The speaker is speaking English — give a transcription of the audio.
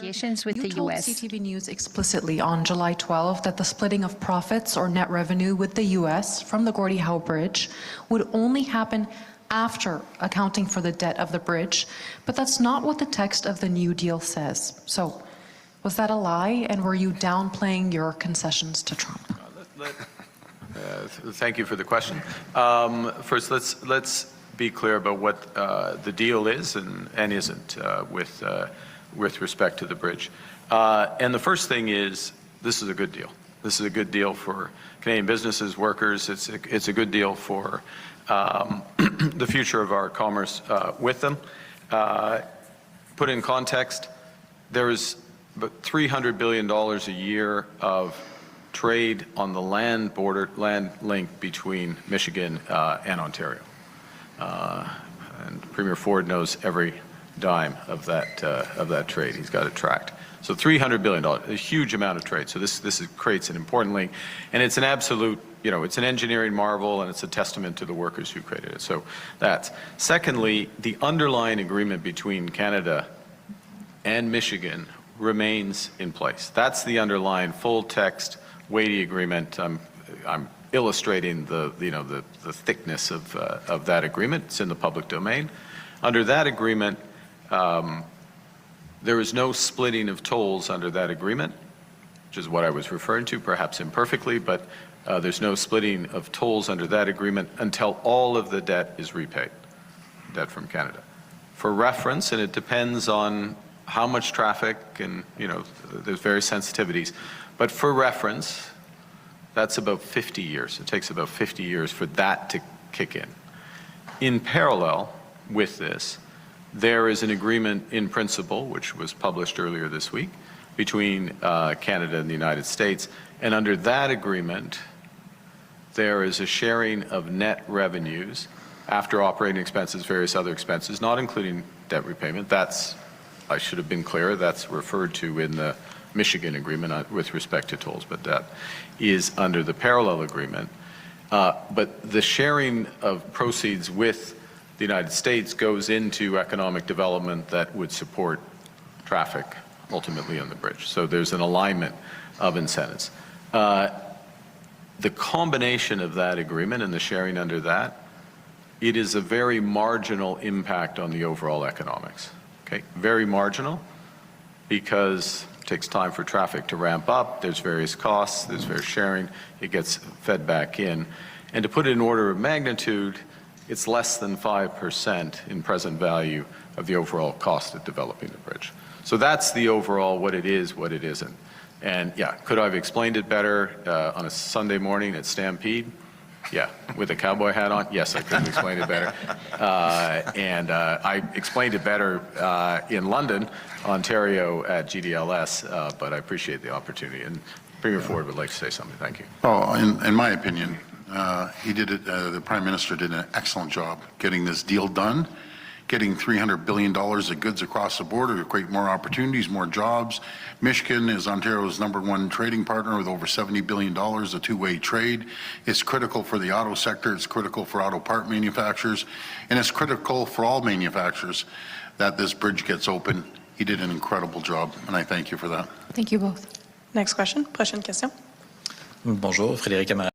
negotiations with the You told U.S. CTV News explicitly on July 12 that the splitting of profits or net revenue with the U.S. from the Gordie Howe Bridge would only happen after accounting for the debt of the bridge, but that's not what the text of the new deal says. So, was that a lie, and were you downplaying your concessions to Trump? Thank you for the question. First, let's be clear about what the deal is and isn't with respect to the bridge. And the first thing is, this is a good deal. This is a good deal for Canadian businesses, workers. It's a good deal for the future of our commerce with them. Put in context, there is about $300 billion a year of trade on the land link between Michigan and Ontario. And Premier Ford knows every dime of that trade. He's got it tracked. So $300 billion, a huge amount of trade. So this creates an important link, and it's an absolute, it's an engineering marvel, and it's a testament to the workers who created it. So that's. Secondly, the underlying agreement between Canada and Michigan remains in place. That's the underlying full text, weighty agreement. I'm illustrating the thickness of that agreement. It's in the public domain. Under that agreement, there is no splitting of tolls under that agreement, which is what I was referring to, perhaps imperfectly, but there's no splitting of tolls under that agreement until all of the debt is repaid, debt from Canada. For reference, and it depends on how much traffic and, there's various sensitivities, but for reference, that's about 50 years. It takes about 50 years for that to kick in. In parallel with this, there is an agreement in principle, which was published earlier this week, between Canada and the United States. And under that agreement, there is a sharing of net revenues after operating expenses, various other expenses, not including debt repayment. That's, I should have been clear, that's referred to in the Michigan agreement with respect to tolls, but that is under the parallel agreement. But the sharing of proceeds with the United States goes into economic development that would support traffic ultimately on the bridge. So there's an alignment of incentives. The combination of that agreement and the sharing under that, it is a very marginal impact on the overall economics. Okay, very marginal, because it takes time for traffic to ramp up, there's various costs, there's various sharing, it gets fed back in. And to put it in order of magnitude, it's less than 5% in present value of the overall cost of developing the bridge. So that's the overall what it is, what it isn't. And yeah, could I have explained it better on a Sunday morning at Stampede? Yeah, with a cowboy hat on? Yes, I could have explained it better. And I explained it better in London, Ontario at GDLS, but I appreciate the opportunity. And Premier Ford would like to say something. Thank you. Oh, in my opinion, the Prime Minister did an excellent job getting this deal done, getting $300 billion of goods across the border to create more opportunities, more jobs. Michigan is Ontario's #1 trading partner with over $70 billion of two-way trade. It's critical for the auto sector, it's critical for auto part manufacturers, and it's critical for all manufacturers that this bridge gets open. He did an incredible job, and I thank you for that. Thank you both. Next question. Prochaine question. Bonjour, Frédéric Amara.